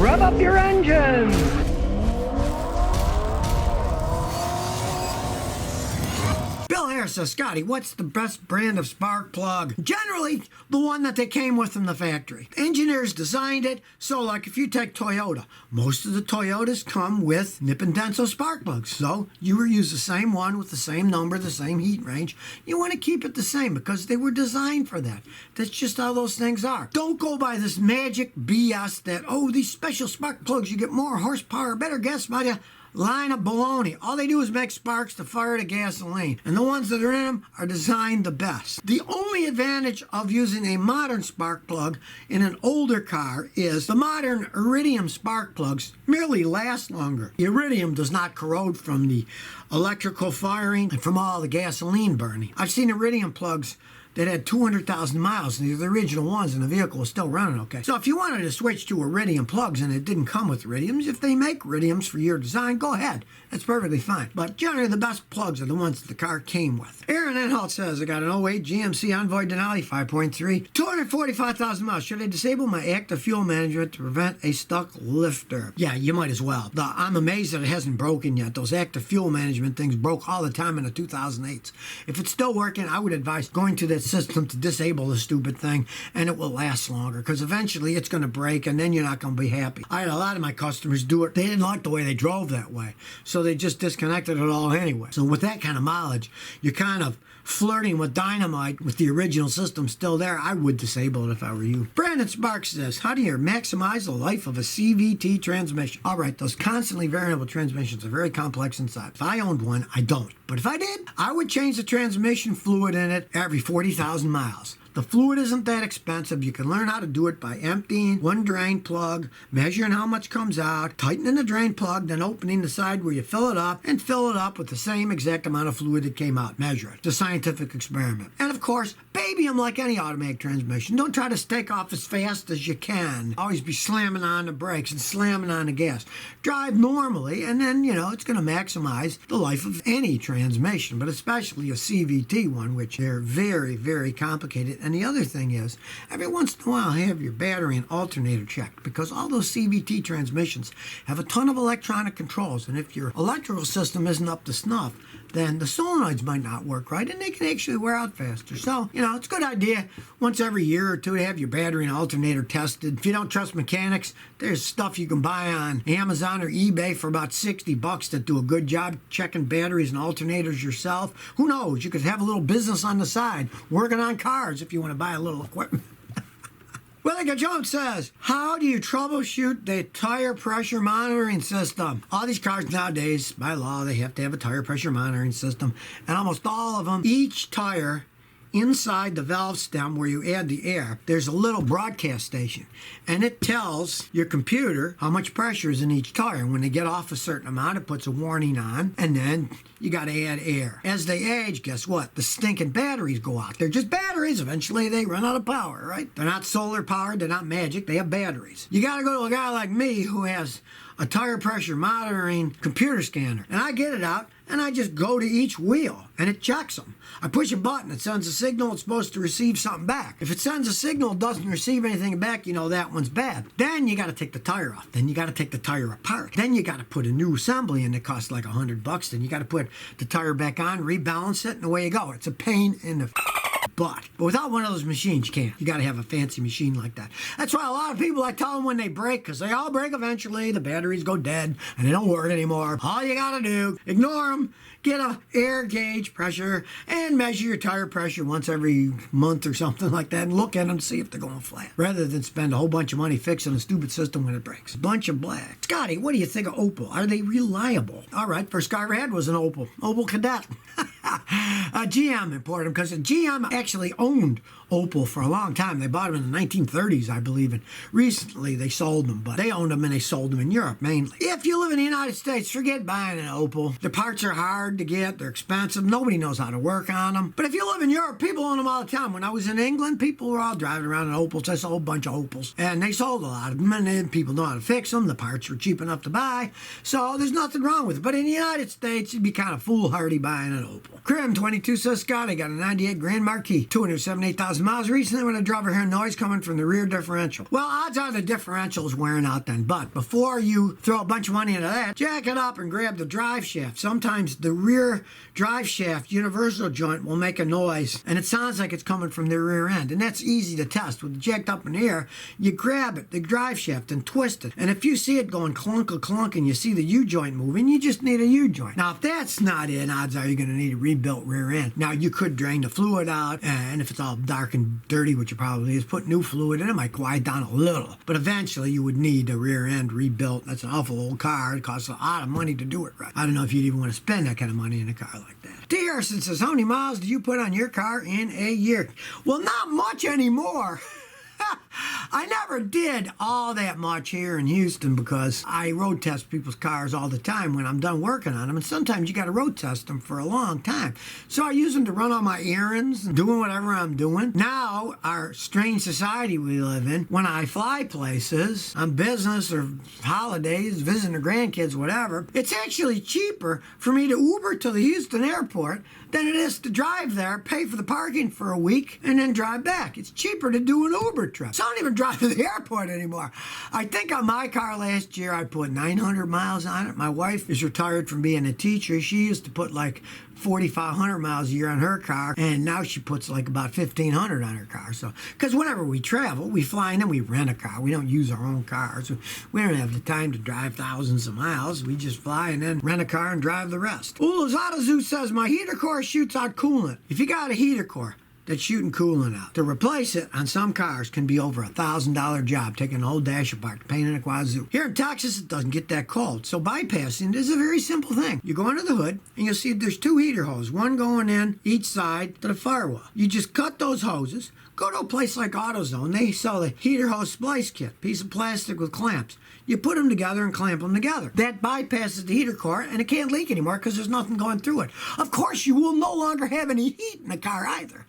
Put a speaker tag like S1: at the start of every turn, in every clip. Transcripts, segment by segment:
S1: Rev up your engines!
S2: Bill here says, Scotty, what's the best brand of spark plug? Generally, the one that they came with from the factory. The engineers designed it, so like if you take Toyota, most of the Toyotas come with nip and denso spark plugs. So you use the same one with the same number, the same heat range. You want to keep it the same because they were designed for that. That's just how those things are. Don't go by this magic BS that, oh, these special spark plugs, you get more horsepower, better gas by the line of baloney. All they do is make sparks to fire the gasoline, and the ones that are in them are designed the best. The only advantage of using a modern spark plug in an older car is the modern iridium spark plugs merely last longer. The iridium does not corrode from the electrical firing and from all the gasoline burning. I've seen iridium plugs that had 200,000 miles, and the original ones, and the vehicle was still running okay. So if you wanted to switch to iridium plugs and it didn't come with iridiums, if they make iridiums for your design, go ahead. That's perfectly fine. But generally, the best plugs are the ones that the car came with. Aaron Enholt says, I got an '08 GMC Envoy Denali 5.3, 245,000 miles. Should I disable my active fuel management to prevent a stuck lifter? Yeah, you might as well. I'm amazed that it hasn't broken yet. Those active fuel management things broke all the time in the 2008s. If it's still working, I would advise going to that system to disable the stupid thing, and it will last longer, because eventually it's going to break and then you're not going to be happy. I had a lot of my customers do it. They didn't like the way they drove that way, so they just disconnected it all anyway. So with that kind of mileage, you're kind of flirting with dynamite with the original system still there. I would disable it if I were you. Brandon Sparks says, how do you maximize the life of a CVT transmission? All right, those constantly variable transmissions are very complex inside. If I owned one, I don't. But if I did, I would change the transmission fluid in it every 40,000 miles. The fluid isn't that expensive. You can learn how to do it by emptying one drain plug, measuring how much comes out, tightening the drain plug, then opening the side where you fill it up, and fill it up with the same exact amount of fluid that came out. Measure it. It's a scientific experiment. And of course, baby them like any automatic transmission. Don't try to take off as fast as you can. Always be slamming on the brakes and slamming on the gas. Drive normally, and then, it's going to maximize the life of any transmission, but especially a CVT one, which they're very, very complicated. And the other thing is, every once in a while, have your battery and alternator checked, because all those CVT transmissions have a ton of electronic controls, and if your electrical system isn't up to snuff, then the solenoids might not work right, and they can actually wear out faster. So, it's a good idea once every year or two to have your battery and alternator tested. If you don't trust mechanics, there's stuff you can buy on Amazon or eBay for about $60 that do a good job checking batteries and alternators yourself. Who knows? You could have a little business on the side working on cars if you want to buy a little equipment. Willica Jones says, how do you troubleshoot the tire pressure monitoring system? All these cars nowadays, by law, they have to have a tire pressure monitoring system. And almost all of them, each tire, inside the valve stem where you add the air, there's a little broadcast station, and it tells your computer how much pressure is in each tire. And when they get off a certain amount, it puts a warning on, and then you got to add air. As they age, guess what? The stinking batteries go out. They're just batteries. Eventually, they run out of power, right? They're not solar powered. They're not magic. They have batteries. You got to go to a guy like me who has a tire pressure monitoring computer scanner, and I get it out, and I just go to each wheel, and it checks them. I push a button, it sends a signal, it's supposed to receive something back. If it sends a signal, it doesn't receive anything back, that one's bad. Then you got to take the tire off. Then you got to take the tire apart. Then you got to put a new assembly in that costs like $100. Then you got to put the tire back on, rebalance it, and away you go. It's a pain in the but without one of those machines, you can't. You got to have a fancy machine like that. That's why a lot of people, I tell them when they break, because they all break eventually, the batteries go dead, and they don't work anymore. All you got to do, ignore them, get a air gauge pressure, and measure your tire pressure once every month or something like that, and look at them to see if they're going flat, rather than spend a whole bunch of money fixing a stupid system when it breaks. Bunch of black. Scotty, what do you think of Opel? Are they reliable? All right, first car I ever had was an Opel Cadet. GM imported them, because GM actually owned Opel for a long time. They bought them in the 1930s, I believe, and recently they sold them, but they owned them and they sold them in Europe mainly. If you live in the United States, forget buying an Opel. The parts are hard to get, they're expensive, nobody knows how to work on them. But if you live in Europe, people own them all the time. When I was in England, people were all driving around in Opels. I saw a whole bunch of Opels, and they sold a lot of them, and then people know how to fix them. The parts were cheap enough to buy, so there's nothing wrong with it. But in the United States, you'd be kind of foolhardy buying an Opel. Crim 22 92 says, Scotty, got a 98 Grand Marquis, 278,000 miles recently when I drove her, hear noise coming from the rear differential. Well, odds are the differential's wearing out then, but before you throw a bunch of money into that, jack it up and grab the drive shaft. Sometimes the rear drive shaft universal joint will make a noise, and it sounds like it's coming from the rear end, and that's easy to test. With it jacked up in the air, you grab it, the drive shaft, and twist it, and if you see it going clunk and you see the U-joint moving, you just need a U-joint. Now, if that's not it, odds are you're going to need a rebuilt rear end. Now, you could drain the fluid out, and if it's all dark and dirty, which it probably is, put new fluid in, it might quiet down a little, but eventually you would need a rear end rebuilt. That's an awful old car. It costs a lot of money to do it right. I don't know if you'd even want to spend that kind of money in a car like that. D. Harrison says, how many miles do you put on your car in a year? Well, not much anymore. I never did all that much here in Houston because I road test people's cars all the time when I'm done working on them, and sometimes you got to road test them for a long time. So I use them to run all my errands and doing whatever I'm doing. Now, our strange society we live in, when I fly places on business or holidays, visiting the grandkids, whatever, it's actually cheaper for me to Uber to the Houston airport than it is to drive there, pay for the parking for a week, and then drive back. It's cheaper to do an Uber trip. So I don't even drive to the airport anymore. I think on my car last year, I put 900 miles on it. My wife is retired from being a teacher. She used to put like 4,500 miles a year on her car, and now she puts like about 1,500 on her car. So, because whenever we travel, we fly and then we rent a car. We don't use our own cars. We don't have the time to drive thousands of miles. We just fly and then rent a car and drive the rest. Zoo says, my heater core shoots out coolant. If you got a heater core that's shooting coolant out, to replace it on some cars can be over $1,000 job, taking the whole dash apart, painting a wazoo. Here in Texas, it doesn't get that cold, so bypassing is a very simple thing. You go under the hood, and you'll see there's two heater hoses, one going in each side to the firewall. You just cut those hoses, go to a place like AutoZone. They sell the heater hose splice kit, piece of plastic with clamps. You put them together and clamp them together. That bypasses the heater core, and it can't leak anymore because there's nothing going through it. Of course, you will no longer have any heat in the car either.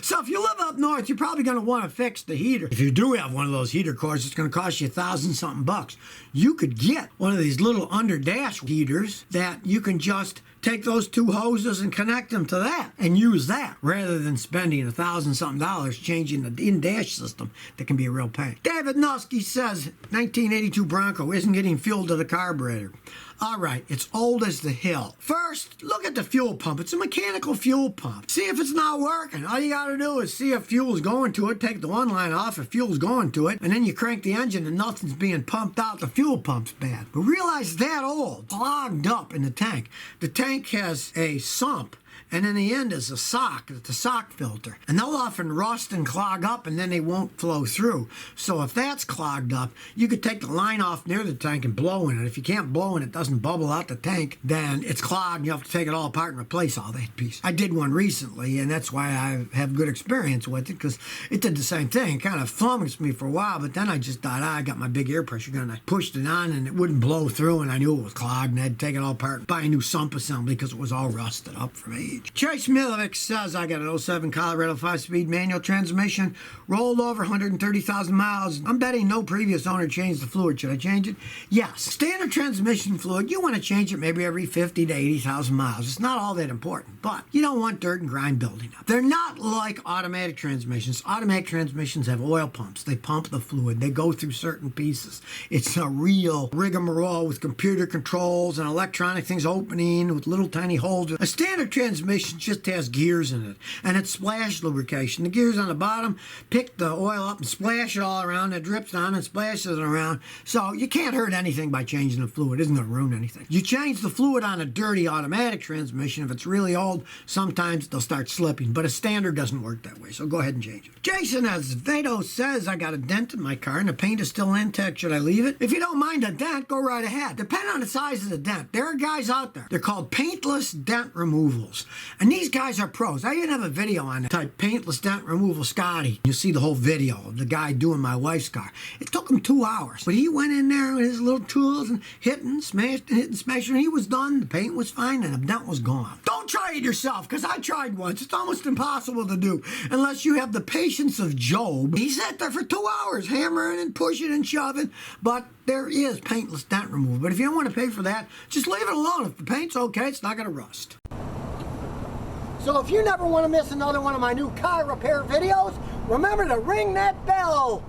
S2: So if you live up north, you're probably going to want to fix the heater. If you do have one of those heater cores, it's going to cost you $1,000-something bucks. You could get one of these little under dash heaters that you can just take those two hoses and connect them to that and use that rather than spending $1,000-something changing the in-dash system. That can be a real pain. David Nusky says 1982 Bronco isn't getting fuel to the carburetor. All right, it's old as the hill. First, look at the fuel pump. It's a mechanical fuel pump. See if it's not working. All you got to do is see if fuel's going to it, take the one line off if fuel's going to it, and then you crank the engine and nothing's being pumped out. The fuel pump's bad. But realize that old, clogged up in the tank. The tank has a sump, and in the end is a sock, the sock filter. And they'll often rust and clog up, and then they won't flow through. So if that's clogged up, you could take the line off near the tank and blow in it. If you can't blow and it doesn't bubble out the tank, then it's clogged and you have to take it all apart and replace all that piece. I did one recently, and that's why I have good experience with it, because it did the same thing. It kind of flummoxed me for a while, but then I just thought, I got my big air pressure gun. I pushed it on, and it wouldn't blow through, and I knew it was clogged, and I had to take it all apart and buy a new sump assembly because it was all rusted up from age. Chase Milovic says, I got an '07 Colorado 5-speed manual transmission, rolled over 130,000 miles. I'm betting no previous owner changed the fluid. Should I change it? Yes. Standard transmission fluid, you want to change it maybe every 50 to 80,000 miles. It's not all that important, but you don't want dirt and grime building up. They're not like automatic transmissions. Automatic transmissions have oil pumps. They pump the fluid. They go through certain pieces. It's a real rigmarole with computer controls and electronic things opening with little tiny holes. A standard transmission just has gears in it, and it's splash lubrication. The gears on the bottom pick the oil up and splash it all around. It drips down and splashes it around. So you can't hurt anything by changing the fluid. It isn't going to ruin anything. You change the fluid on a dirty automatic transmission. If it's really old, sometimes they'll start slipping, but a standard doesn't work that way, so go ahead and change it. Jason Azevedo says, I got a dent in my car and the paint is still intact. Should I leave it? If you don't mind a dent, go right ahead. Depending on the size of the dent. There are guys out there. They're called Paintless dent removals. And these guys are pros. I even have a video on it. Type Paintless dent removal Scotty. You'll see the whole video of the guy doing my wife's car. It took him 2 hours. But he went in there with his little tools and hit and smashed and hit and smashed. And he was done. The paint was fine and the dent was gone. Don't try it yourself, because I tried once. It's almost impossible to do unless you have the patience of Job. He sat there for 2 hours hammering and pushing and shoving. But there is paintless dent removal. But if you don't want to pay for that, just leave it alone. If the paint's okay, it's not going to rust. So if you never want to miss another one of my new car repair videos, remember to ring that bell.